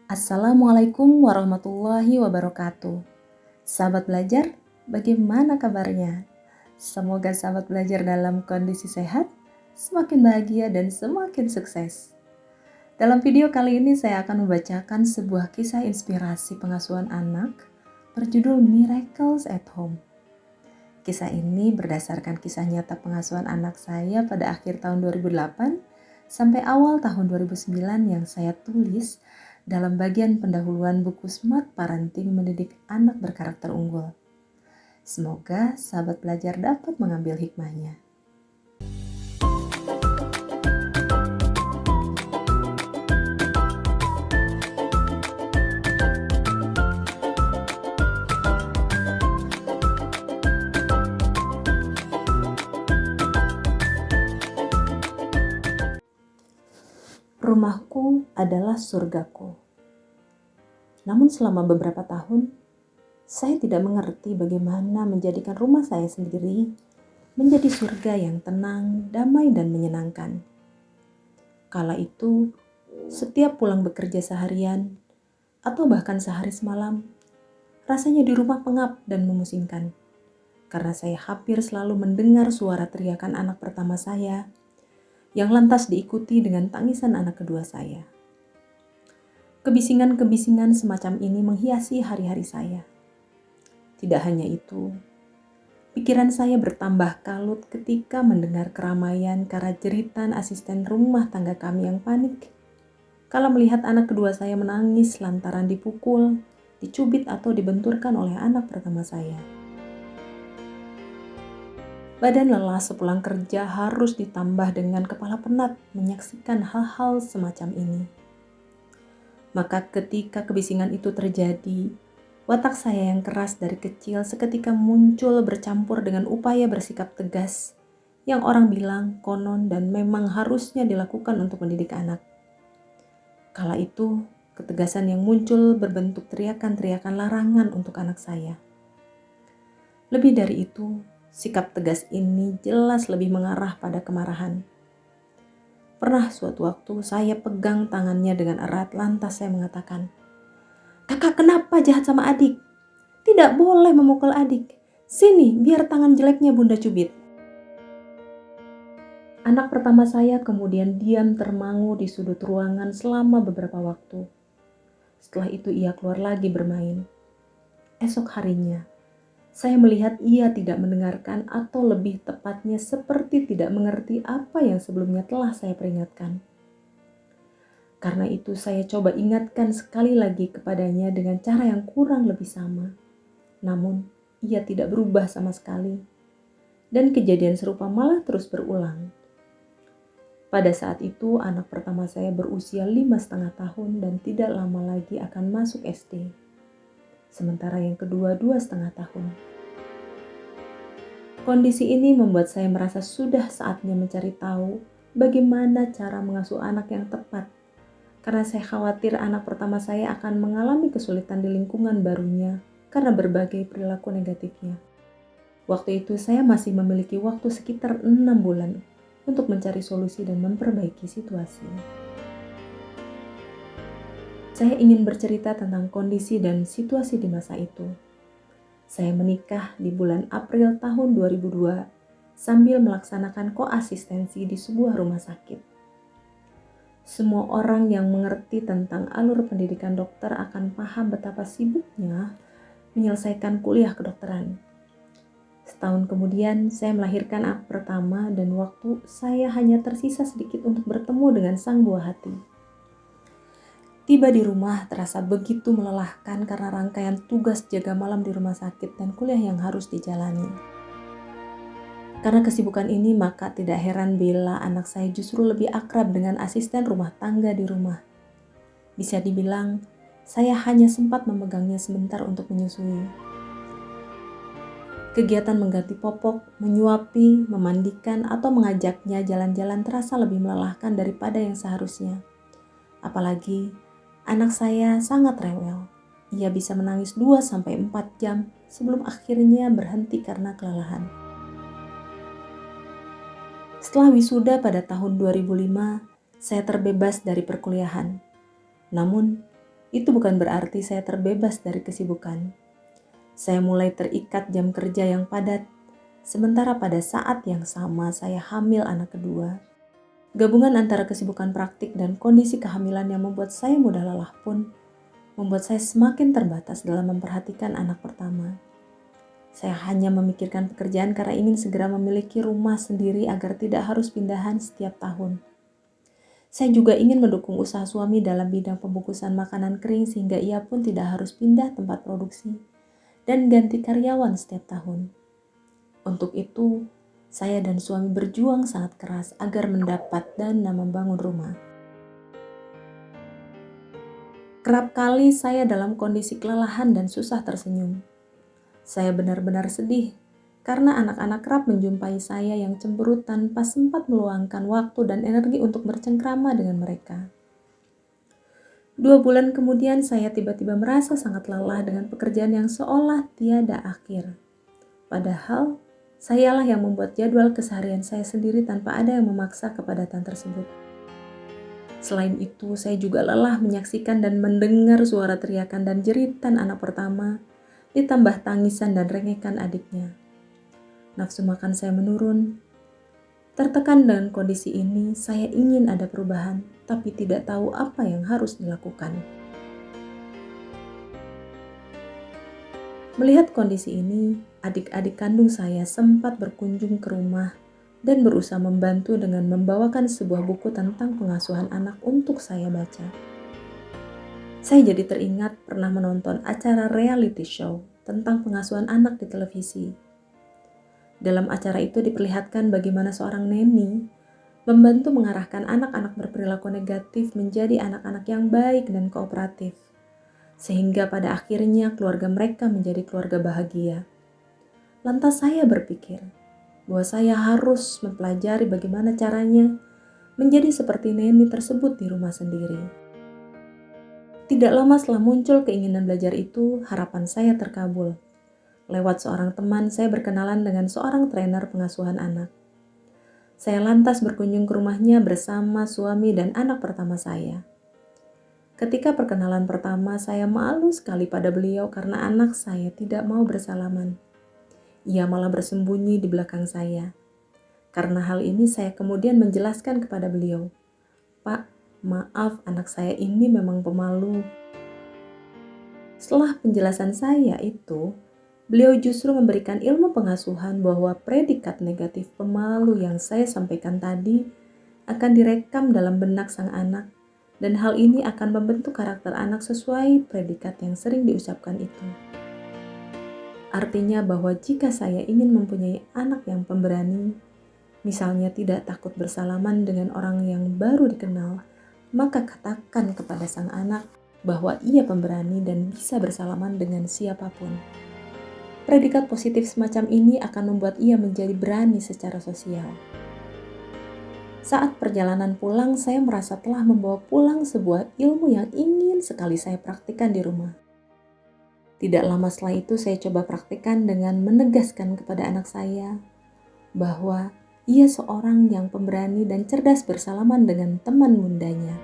Assalamualaikum warahmatullahi wabarakatuh. Sahabat belajar, bagaimana kabarnya? Semoga sahabat belajar dalam kondisi sehat, semakin bahagia dan semakin sukses. Dalam video kali ini saya akan membacakan sebuah kisah inspirasi pengasuhan anak berjudul Miracles at Home. Kisah ini berdasarkan kisah nyata pengasuhan anak saya pada akhir tahun 2008 sampai awal tahun 2009 yang saya tulis dalam bagian pendahuluan buku Smart Parenting Mendidik Anak Berkarakter Unggul. Semoga sahabat belajar dapat mengambil hikmahnya. Rumahku adalah surgaku. Namun selama beberapa tahun, saya tidak mengerti bagaimana menjadikan rumah saya sendiri menjadi surga yang tenang, damai, dan menyenangkan. Kala itu, setiap pulang bekerja seharian, atau bahkan sehari semalam, rasanya di rumah pengap dan memusingkan. Karena saya hampir selalu mendengar suara teriakan anak pertama saya, yang lantas diikuti dengan tangisan anak kedua saya. Kebisingan-kebisingan semacam ini menghiasi hari-hari saya. Tidak hanya itu, pikiran saya bertambah kalut ketika mendengar keramaian karena jeritan asisten rumah tangga kami yang panik kala melihat anak kedua saya menangis lantaran dipukul, dicubit atau dibenturkan oleh anak pertama saya. Badan lelah sepulang kerja harus ditambah dengan kepala penat menyaksikan hal-hal semacam ini. Maka ketika kebisingan itu terjadi, watak saya yang keras dari kecil seketika muncul bercampur dengan upaya bersikap tegas yang orang bilang konon dan memang harusnya dilakukan untuk mendidik anak. Kala itu, ketegasan yang muncul berbentuk teriakan-teriakan larangan untuk anak saya. Lebih dari itu, sikap tegas ini jelas lebih mengarah pada kemarahan. Pernah suatu waktu saya pegang tangannya dengan erat lantas saya mengatakan, "Kakak kenapa jahat sama adik? Tidak boleh memukul adik. Sini biar tangan jeleknya bunda cubit." Anak pertama saya kemudian diam termangu di sudut ruangan selama beberapa waktu. Setelah itu ia keluar lagi bermain. Esok harinya, saya melihat ia tidak mendengarkan atau lebih tepatnya seperti tidak mengerti apa yang sebelumnya telah saya peringatkan. Karena itu saya coba ingatkan sekali lagi kepadanya dengan cara yang kurang lebih sama. Namun ia tidak berubah sama sekali. Dan kejadian serupa malah terus berulang. Pada saat itu anak pertama saya berusia 5,5 tahun dan tidak lama lagi akan masuk SD. Sementara yang kedua 2,5 tahun. Kondisi ini membuat saya merasa sudah saatnya mencari tahu bagaimana cara mengasuh anak yang tepat. Karena saya khawatir anak pertama saya akan mengalami kesulitan di lingkungan barunya karena berbagai perilaku negatifnya. Waktu itu saya masih memiliki waktu sekitar 6 bulan untuk mencari solusi dan memperbaiki situasi. Saya ingin bercerita tentang kondisi dan situasi di masa itu. Saya menikah di bulan April tahun 2002 sambil melaksanakan koasistensi di sebuah rumah sakit. Semua orang yang mengerti tentang alur pendidikan dokter akan paham betapa sibuknya menyelesaikan kuliah kedokteran. Setahun kemudian saya melahirkan anak pertama dan waktu saya hanya tersisa sedikit untuk bertemu dengan sang buah hati. Tiba di rumah terasa begitu melelahkan karena rangkaian tugas jaga malam di rumah sakit dan kuliah yang harus dijalani. Karena kesibukan ini maka tidak heran bila anak saya justru lebih akrab dengan asisten rumah tangga di rumah. Bisa dibilang, saya hanya sempat memegangnya sebentar untuk menyusui. Kegiatan mengganti popok, menyuapi, memandikan, atau mengajaknya jalan-jalan terasa lebih melelahkan daripada yang seharusnya. Apalagi, anak saya sangat rewel. Ia bisa menangis 2-4 jam sebelum akhirnya berhenti karena kelelahan. Setelah wisuda pada tahun 2005, saya terbebas dari perkuliahan. Namun, itu bukan berarti saya terbebas dari kesibukan. Saya mulai terikat jam kerja yang padat, sementara pada saat yang sama saya hamil anak kedua. Gabungan antara kesibukan praktik dan kondisi kehamilan yang membuat saya mudah lelah pun membuat saya semakin terbatas dalam memperhatikan anak pertama. Saya hanya memikirkan pekerjaan karena ingin segera memiliki rumah sendiri agar tidak harus pindahan setiap tahun. Saya juga ingin mendukung usaha suami dalam bidang pembungkusan makanan kering sehingga ia pun tidak harus pindah tempat produksi dan ganti karyawan setiap tahun. Untuk itu, saya dan suami berjuang sangat keras agar mendapat dana membangun rumah. Kerap kali saya dalam kondisi kelelahan dan susah tersenyum. Saya benar-benar sedih karena anak-anak kerap menjumpai saya yang cemberut tanpa sempat meluangkan waktu dan energi untuk bercengkrama dengan mereka. 2 bulan kemudian saya tiba-tiba merasa sangat lelah dengan pekerjaan yang seolah tiada akhir. Padahal, sayalah yang membuat jadwal keseharian saya sendiri tanpa ada yang memaksa kepadatan tersebut. Selain itu, saya juga lelah menyaksikan dan mendengar suara teriakan dan jeritan anak pertama, ditambah tangisan dan rengekan adiknya. Nafsu makan saya menurun. Tertekan dengan kondisi ini, saya ingin ada perubahan, tapi tidak tahu apa yang harus dilakukan. Melihat kondisi ini, adik-adik kandung saya sempat berkunjung ke rumah dan berusaha membantu dengan membawakan sebuah buku tentang pengasuhan anak untuk saya baca. Saya jadi teringat pernah menonton acara reality show tentang pengasuhan anak di televisi. Dalam acara itu diperlihatkan bagaimana seorang neni membantu mengarahkan anak-anak berperilaku negatif menjadi anak-anak yang baik dan kooperatif. Sehingga pada akhirnya keluarga mereka menjadi keluarga bahagia. Lantas saya berpikir bahwa saya harus mempelajari bagaimana caranya menjadi seperti neni tersebut di rumah sendiri. Tidak lama setelah muncul keinginan belajar itu, harapan saya terkabul. Lewat seorang teman, saya berkenalan dengan seorang trainer pengasuhan anak. Saya lantas berkunjung ke rumahnya bersama suami dan anak pertama saya. Ketika perkenalan pertama, saya malu sekali pada beliau karena anak saya tidak mau bersalaman. Ia malah bersembunyi di belakang saya. Karena hal ini, saya kemudian menjelaskan kepada beliau, "Pak, maaf, anak saya ini memang pemalu." Setelah penjelasan saya itu, beliau justru memberikan ilmu pengasuhan bahwa predikat negatif pemalu yang saya sampaikan tadi akan direkam dalam benak sang anak dan hal ini akan membentuk karakter anak sesuai predikat yang sering diucapkan itu. Artinya bahwa jika saya ingin mempunyai anak yang pemberani, misalnya tidak takut bersalaman dengan orang yang baru dikenal, maka katakan kepada sang anak bahwa ia pemberani dan bisa bersalaman dengan siapapun. Predikat positif semacam ini akan membuat ia menjadi berani secara sosial. Saat perjalanan pulang, saya merasa telah membawa pulang sebuah ilmu yang ingin sekali saya praktikkan di rumah. Tidak lama setelah itu, saya coba praktikkan dengan menegaskan kepada anak saya bahwa ia seorang yang pemberani dan cerdas bersalaman dengan teman mudanya.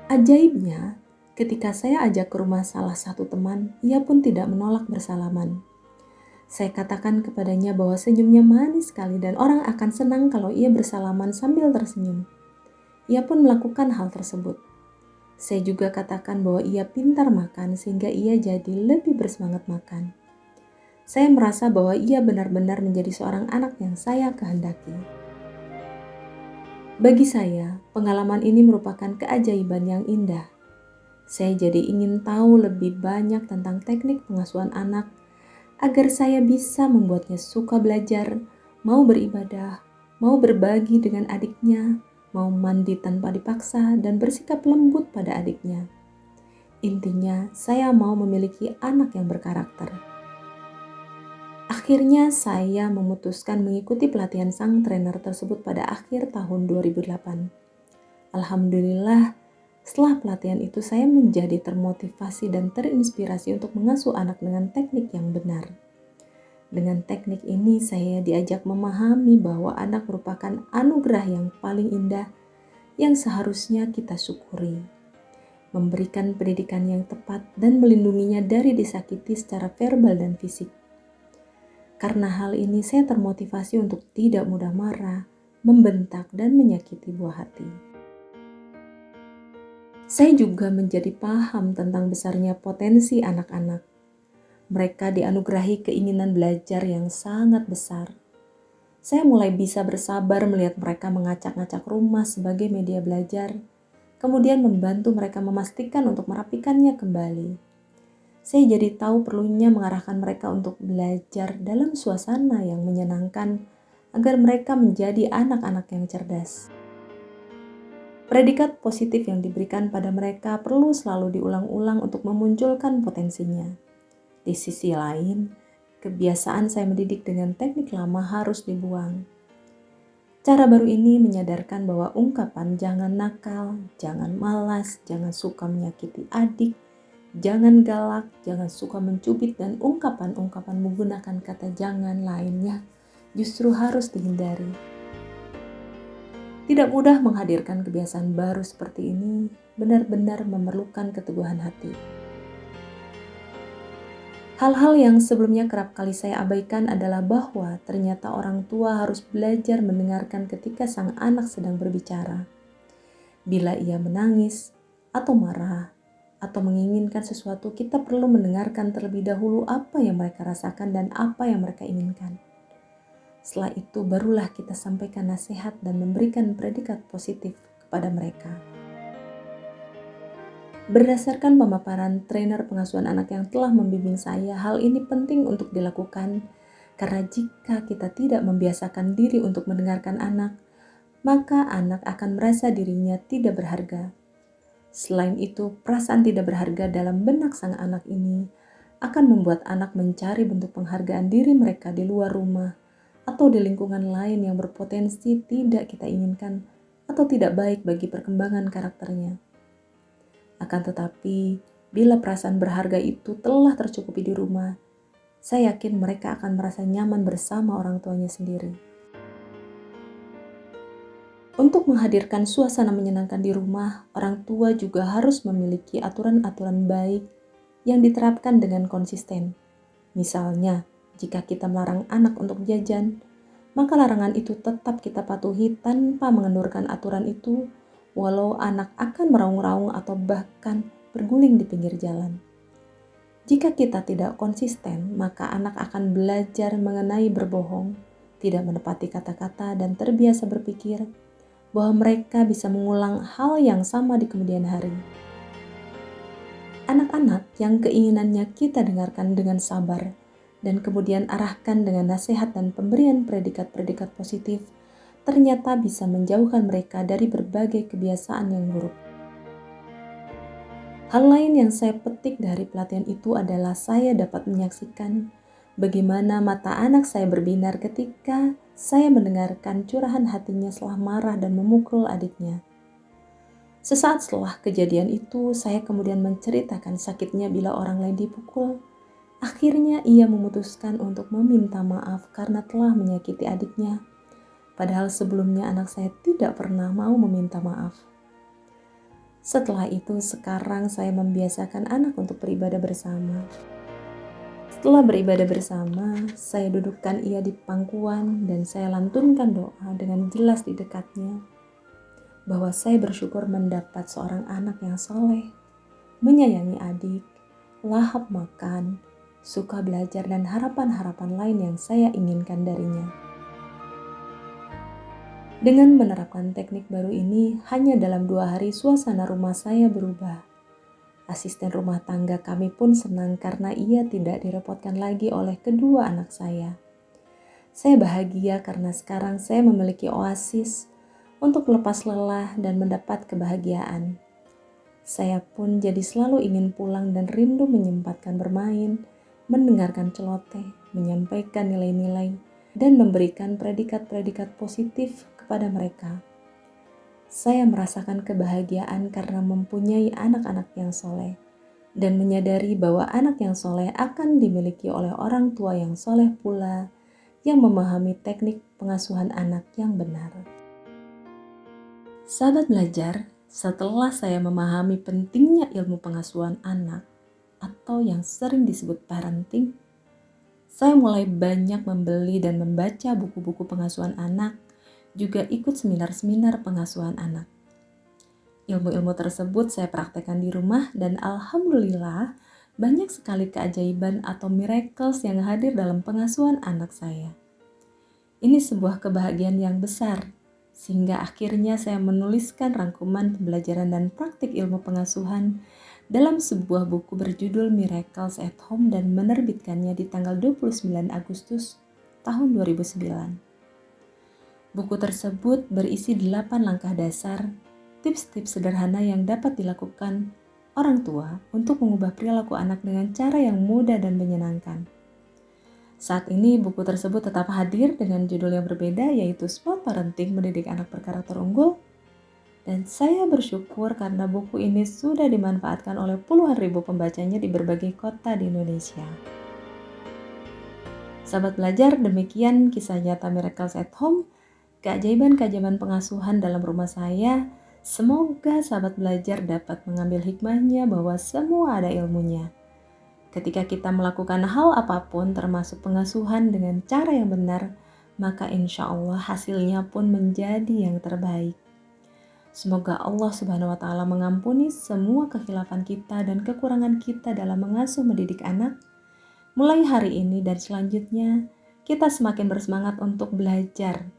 Ajaibnya, ketika saya ajak ke rumah salah satu teman, ia pun tidak menolak bersalaman. Saya katakan kepadanya bahwa senyumnya manis sekali dan orang akan senang kalau ia bersalaman sambil tersenyum. Ia pun melakukan hal tersebut. Saya juga katakan bahwa ia pintar makan sehingga ia jadi lebih bersemangat makan. Saya merasa bahwa ia benar-benar menjadi seorang anak yang saya kehendaki. Bagi saya, pengalaman ini merupakan keajaiban yang indah. Saya jadi ingin tahu lebih banyak tentang teknik pengasuhan anak agar saya bisa membuatnya suka belajar, mau beribadah, mau berbagi dengan adiknya, mau mandi tanpa dipaksa, dan bersikap lembut pada adiknya. Intinya, saya mau memiliki anak yang berkarakter. Akhirnya saya memutuskan mengikuti pelatihan sang trainer tersebut pada akhir tahun 2008. Alhamdulillah, setelah pelatihan itu saya menjadi termotivasi dan terinspirasi untuk mengasuh anak dengan teknik yang benar. Dengan teknik ini saya diajak memahami bahwa anak merupakan anugerah yang paling indah yang seharusnya kita syukuri. memberikan pendidikan yang tepat, dan melindunginya dari disakiti secara verbal dan fisik. Karena hal ini, saya termotivasi untuk tidak mudah marah, membentak, dan menyakiti buah hati. Saya juga menjadi paham tentang besarnya potensi anak-anak. Mereka dianugerahi keinginan belajar yang sangat besar. Saya mulai bisa bersabar melihat mereka mengacak-ngacak rumah sebagai media belajar, kemudian membantu mereka memastikan untuk merapikannya kembali. Saya jadi tahu perlunya mengarahkan mereka untuk belajar dalam suasana yang menyenangkan agar mereka menjadi anak-anak yang cerdas. Predikat positif yang diberikan pada mereka perlu selalu diulang-ulang untuk memunculkan potensinya. Di sisi lain, kebiasaan saya mendidik dengan teknik lama harus dibuang. Cara baru ini menyadarkan bahwa ungkapan jangan nakal, jangan malas, jangan suka menyakiti adik, jangan galak, jangan suka mencubit, dan ungkapan-ungkapan menggunakan kata jangan lainnya justru harus dihindari. Tidak mudah menghadirkan kebiasaan baru seperti ini, benar-benar memerlukan keteguhan hati. Hal-hal yang sebelumnya kerap kali saya abaikan adalah bahwa ternyata orang tua harus belajar mendengarkan ketika sang anak sedang berbicara. Bila ia menangis, atau marah, atau menginginkan sesuatu, kita perlu mendengarkan terlebih dahulu apa yang mereka rasakan dan apa yang mereka inginkan. Setelah itu barulah kita sampaikan nasihat dan memberikan predikat positif kepada mereka. Berdasarkan pemaparan trainer pengasuhan anak yang telah membimbing saya, hal ini penting untuk dilakukan karena jika kita tidak membiasakan diri untuk mendengarkan anak, maka anak akan merasa dirinya tidak berharga. Selain itu, perasaan tidak berharga dalam benak sang anak ini akan membuat anak mencari bentuk penghargaan diri mereka di luar rumah atau di lingkungan lain yang berpotensi tidak kita inginkan atau tidak baik bagi perkembangan karakternya. Akan tetapi, bila perasaan berharga itu telah tercukupi di rumah, saya yakin mereka akan merasa nyaman bersama orang tuanya sendiri. Untuk menghadirkan suasana menyenangkan di rumah, orang tua juga harus memiliki aturan-aturan baik yang diterapkan dengan konsisten. Misalnya, jika kita melarang anak untuk jajan, maka larangan itu tetap kita patuhi tanpa mengendurkan aturan itu, walau anak akan meraung-raung atau bahkan berguling di pinggir jalan. Jika kita tidak konsisten, maka anak akan belajar mengenai berbohong, tidak menepati kata-kata, dan terbiasa berpikir bahwa mereka bisa mengulang hal yang sama di kemudian hari. Anak-anak yang keinginannya kita dengarkan dengan sabar dan kemudian arahkan dengan nasihat dan pemberian predikat-predikat positif, ternyata bisa menjauhkan mereka dari berbagai kebiasaan yang buruk. Hal lain yang saya petik dari pelatihan itu adalah saya dapat menyaksikan bagaimana mata anak saya berbinar ketika saya mendengarkan curahan hatinya setelah marah dan memukul adiknya. Sesaat setelah kejadian itu, saya kemudian menceritakan sakitnya bila orang lain dipukul. Akhirnya ia memutuskan untuk meminta maaf karena telah menyakiti adiknya. Padahal sebelumnya anak saya tidak pernah mau meminta maaf. Setelah itu, sekarang saya membiasakan anak untuk beribadah bersama. Setelah beribadah bersama, saya dudukkan ia di pangkuan dan saya lantunkan doa dengan jelas di dekatnya. Bahwa saya bersyukur mendapat seorang anak yang soleh, menyayangi adik, lahap makan, suka belajar, dan harapan-harapan lain yang saya inginkan darinya. Dengan menerapkan teknik baru ini, hanya dalam 2 hari suasana rumah saya berubah. Asisten rumah tangga kami pun senang karena ia tidak direpotkan lagi oleh kedua anak saya. Saya bahagia karena sekarang saya memiliki oasis untuk lepas lelah dan mendapat kebahagiaan. Saya pun jadi selalu ingin pulang dan rindu menyempatkan bermain, mendengarkan celoteh, menyampaikan nilai-nilai, dan memberikan predikat-predikat positif kepada mereka. Saya merasakan kebahagiaan karena mempunyai anak-anak yang soleh dan menyadari bahwa anak yang soleh akan dimiliki oleh orang tua yang soleh pula yang memahami teknik pengasuhan anak yang benar. Sahabat belajar, Setelah saya memahami pentingnya ilmu pengasuhan anak atau yang sering disebut parenting, saya mulai banyak membeli dan membaca buku-buku pengasuhan anak, juga ikut seminar-seminar pengasuhan anak. Ilmu-ilmu tersebut saya praktekkan di rumah dan alhamdulillah banyak sekali keajaiban atau miracles yang hadir dalam pengasuhan anak saya. Ini sebuah kebahagiaan yang besar, sehingga akhirnya saya menuliskan rangkuman pembelajaran dan praktik ilmu pengasuhan dalam sebuah buku berjudul Miracles at Home dan menerbitkannya di tanggal 29 Agustus tahun 2009. Buku tersebut berisi 8 langkah dasar, tips-tips sederhana yang dapat dilakukan orang tua untuk mengubah perilaku anak dengan cara yang mudah dan menyenangkan. Saat ini buku tersebut tetap hadir dengan judul yang berbeda, yaitu Smart Parenting Mendidik Anak Berkarakter Unggul. Dan saya bersyukur karena buku ini sudah dimanfaatkan oleh puluhan ribu pembacanya di berbagai kota di Indonesia. Sahabat belajar, demikian kisah nyata Miracles at Home, keajaiban-keajaiban pengasuhan dalam rumah saya. Semoga sahabat belajar dapat mengambil hikmahnya bahwa semua ada ilmunya. Ketika kita melakukan hal apapun termasuk pengasuhan dengan cara yang benar, maka insya Allah hasilnya pun menjadi yang terbaik. Semoga Allah Subhanahu wa Ta'ala mengampuni semua kekhilafan kita dan kekurangan kita dalam mengasuh mendidik anak. Mulai hari ini dan selanjutnya, kita semakin bersemangat untuk belajar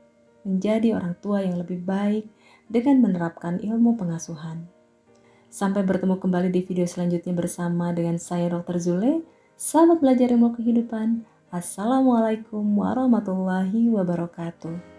menjadi orang tua yang lebih baik dengan menerapkan ilmu pengasuhan. Sampai bertemu kembali di video selanjutnya bersama dengan saya Dr. Zule, sahabat belajar ilmu kehidupan. Assalamualaikum warahmatullahi wabarakatuh.